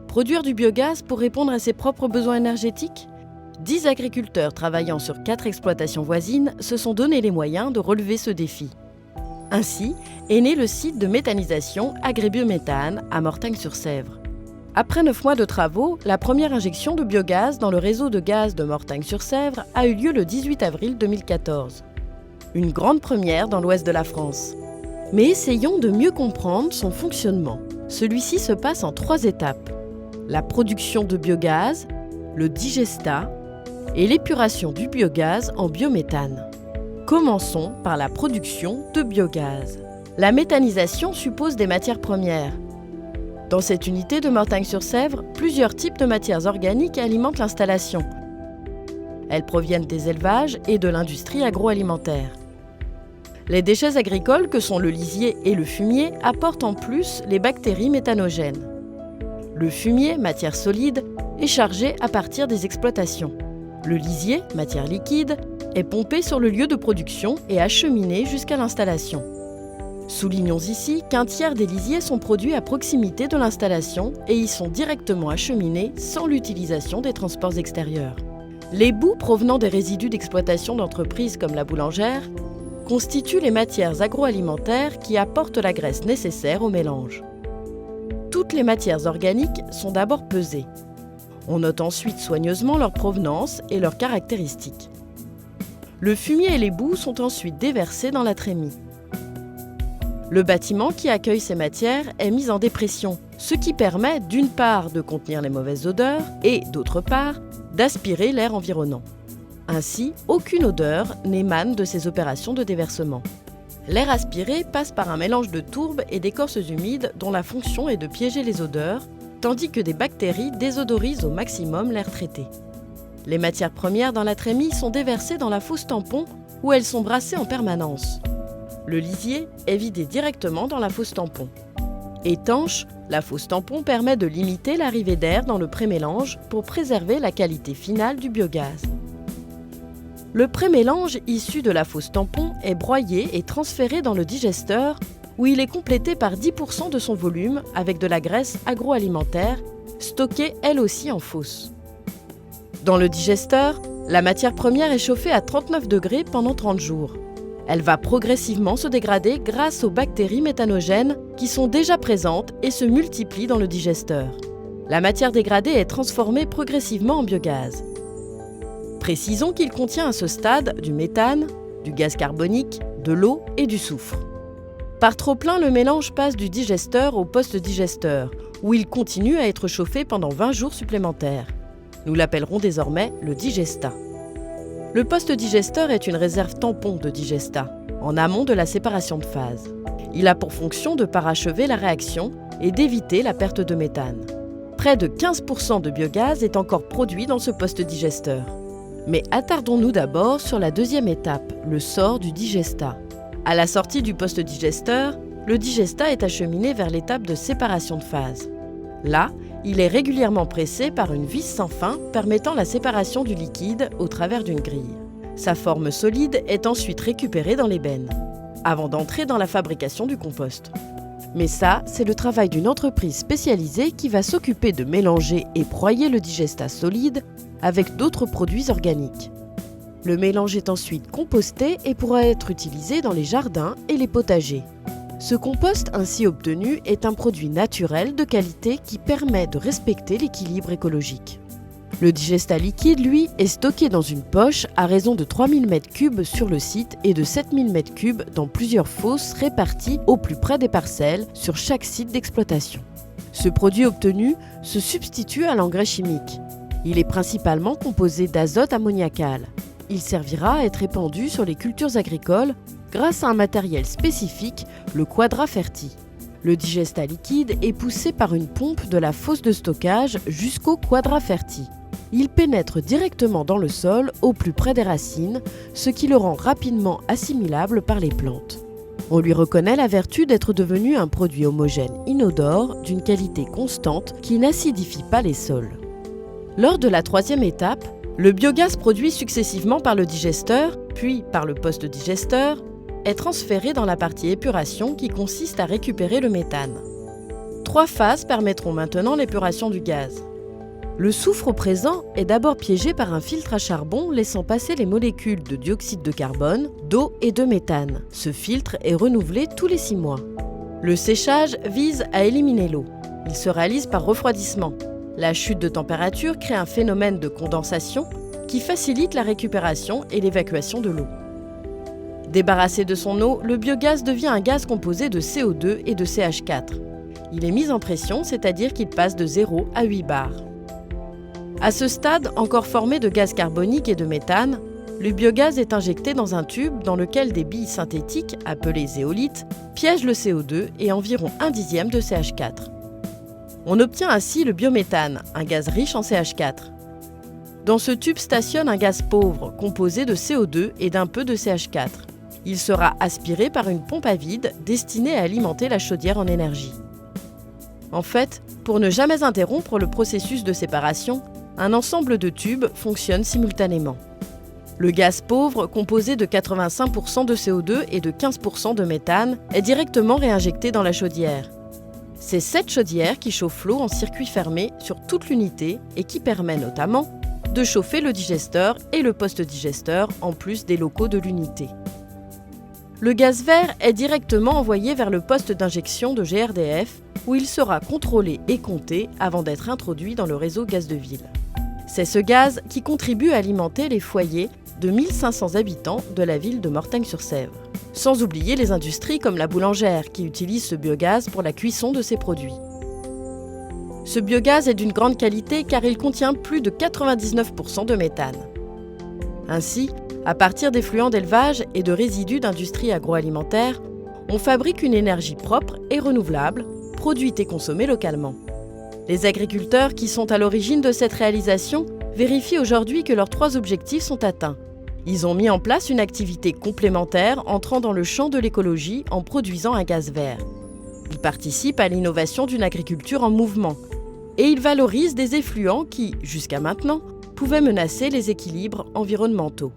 Produire du biogaz pour répondre à ses propres besoins énergétiques ? 10 agriculteurs travaillant sur 4 exploitations voisines se sont donné les moyens de relever ce défi. Ainsi est né le site de méthanisation Agribiométhane à Mortagne-sur-Sèvre. Après 9 mois de travaux, la première injection de biogaz dans le réseau de gaz de Mortagne-sur-Sèvre a eu lieu le 18 avril 2014. Une grande première dans l'ouest de la France. Mais essayons de mieux comprendre son fonctionnement. Celui-ci se passe en 3 étapes. La production de biogaz, le digestat et l'épuration du biogaz en biométhane. Commençons par la production de biogaz. La méthanisation suppose des matières premières. Dans cette unité de Mortagne-sur-Sèvre, plusieurs types de matières organiques alimentent l'installation. Elles proviennent des élevages et de l'industrie agroalimentaire. Les déchets agricoles que sont le lisier et le fumier apportent en plus les bactéries méthanogènes. Le fumier, matière solide, est chargé à partir des exploitations. Le lisier, matière liquide, est pompé sur le lieu de production et acheminé jusqu'à l'installation. Soulignons ici qu'un tiers des lisiers sont produits à proximité de l'installation et y sont directement acheminés sans l'utilisation des transports extérieurs. Les boues provenant des résidus d'exploitation d'entreprises comme la boulangère constituent les matières agroalimentaires qui apportent la graisse nécessaire au mélange. Toutes les matières organiques sont d'abord pesées. On note ensuite soigneusement leur provenance et leurs caractéristiques. Le fumier et les boues sont ensuite déversés dans la trémie. Le bâtiment qui accueille ces matières est mis en dépression, ce qui permet d'une part de contenir les mauvaises odeurs et d'autre part d'aspirer l'air environnant. Ainsi, aucune odeur n'émane de ces opérations de déversement. L'air aspiré passe par un mélange de tourbe et d'écorces humides dont la fonction est de piéger les odeurs, tandis que des bactéries désodorisent au maximum l'air traité. Les matières premières dans la trémie sont déversées dans la fosse tampon où elles sont brassées en permanence. Le lisier est vidé directement dans la fosse tampon. Étanche, la fosse tampon permet de limiter l'arrivée d'air dans le prémélange pour préserver la qualité finale du biogaz. Le prémélange issu de la fosse tampon est broyé et transféré dans le digesteur où il est complété par 10% de son volume avec de la graisse agroalimentaire, stockée elle aussi en fosse. Dans le digesteur, la matière première est chauffée à 39 degrés pendant 30 jours. Elle va progressivement se dégrader grâce aux bactéries méthanogènes qui sont déjà présentes et se multiplient dans le digesteur. La matière dégradée est transformée progressivement en biogaz. Précisons qu'il contient à ce stade du méthane, du gaz carbonique, de l'eau et du soufre. Par trop-plein, le mélange passe du digesteur au post-digesteur, où il continue à être chauffé pendant 20 jours supplémentaires. Nous l'appellerons désormais le digestat. Le post-digesteur est une réserve tampon de digestat, en amont de la séparation de phase. Il a pour fonction de parachever la réaction et d'éviter la perte de méthane. Près de 15% de biogaz est encore produit dans ce post-digesteur. Mais attardons-nous d'abord sur la deuxième étape, le sort du digestat. À la sortie du post-digesteur, le digestat est acheminé vers l'étape de séparation de phase. Là, il est régulièrement pressé par une vis sans fin permettant la séparation du liquide au travers d'une grille. Sa forme solide est ensuite récupérée dans l'ébène, avant d'entrer dans la fabrication du compost. Mais ça, c'est le travail d'une entreprise spécialisée qui va s'occuper de mélanger et broyer le digestat solide avec d'autres produits organiques. Le mélange est ensuite composté et pourra être utilisé dans les jardins et les potagers. Ce compost ainsi obtenu est un produit naturel de qualité qui permet de respecter l'équilibre écologique. Le digestat liquide, lui, est stocké dans une poche à raison de 3000 m3 sur le site et de 7000 m3 dans plusieurs fosses réparties au plus près des parcelles sur chaque site d'exploitation. Ce produit obtenu se substitue à l'engrais chimique. Il est principalement composé d'azote ammoniacal. Il servira à être répandu sur les cultures agricoles grâce à un matériel spécifique, le Quadraferti. Le digestat liquide est poussé par une pompe de la fosse de stockage jusqu'au Quadraferti. Il pénètre directement dans le sol au plus près des racines, ce qui le rend rapidement assimilable par les plantes. On lui reconnaît la vertu d'être devenu un produit homogène inodore d'une qualité constante qui n'acidifie pas les sols. Lors de la troisième étape, le biogaz produit successivement par le digesteur, puis par le post-digesteur, est transféré dans la partie épuration qui consiste à récupérer le méthane. 3 phases permettront maintenant l'épuration du gaz. Le soufre au présent est d'abord piégé par un filtre à charbon laissant passer les molécules de dioxyde de carbone, d'eau et de méthane. Ce filtre est renouvelé tous les 6 mois. Le séchage vise à éliminer l'eau. Il se réalise par refroidissement. La chute de température crée un phénomène de condensation qui facilite la récupération et l'évacuation de l'eau. Débarrassé de son eau, le biogaz devient un gaz composé de CO2 et de CH4. Il est mis en pression, c'est-à-dire qu'il passe de 0 à 8 bars. À ce stade, encore formé de gaz carbonique et de méthane, le biogaz est injecté dans un tube dans lequel des billes synthétiques, appelées zéolithes, piègent le CO2 et environ 1/10 de CH4. On obtient ainsi le biométhane, un gaz riche en CH4. Dans ce tube stationne un gaz pauvre, composé de CO2 et d'un peu de CH4. Il sera aspiré par une pompe à vide destinée à alimenter la chaudière en énergie. En fait, pour ne jamais interrompre le processus de séparation, un ensemble de tubes fonctionne simultanément. Le gaz pauvre, composé de 85% de CO2 et de 15% de méthane, est directement réinjecté dans la chaudière. C'est cette chaudière qui chauffe l'eau en circuit fermé sur toute l'unité et qui permet notamment de chauffer le digesteur et le post-digesteur en plus des locaux de l'unité. Le gaz vert est directement envoyé vers le poste d'injection de GRDF où il sera contrôlé et compté avant d'être introduit dans le réseau gaz de ville. C'est ce gaz qui contribue à alimenter les foyers de 1500 habitants de la ville de Mortagne-sur-Sèvre. Sans oublier les industries comme la boulangère qui utilisent ce biogaz pour la cuisson de ses produits. Ce biogaz est d'une grande qualité car il contient plus de 99% de méthane. Ainsi, à partir d'effluents d'élevage et de résidus d'industries agroalimentaires, on fabrique une énergie propre et renouvelable, produite et consommée localement. Les agriculteurs qui sont à l'origine de cette réalisation vérifient aujourd'hui que leurs 3 objectifs sont atteints. Ils ont mis en place une activité complémentaire entrant dans le champ de l'écologie en produisant un gaz vert. Ils participent à l'innovation d'une agriculture en mouvement et ils valorisent des effluents qui, jusqu'à maintenant, pouvaient menacer les équilibres environnementaux.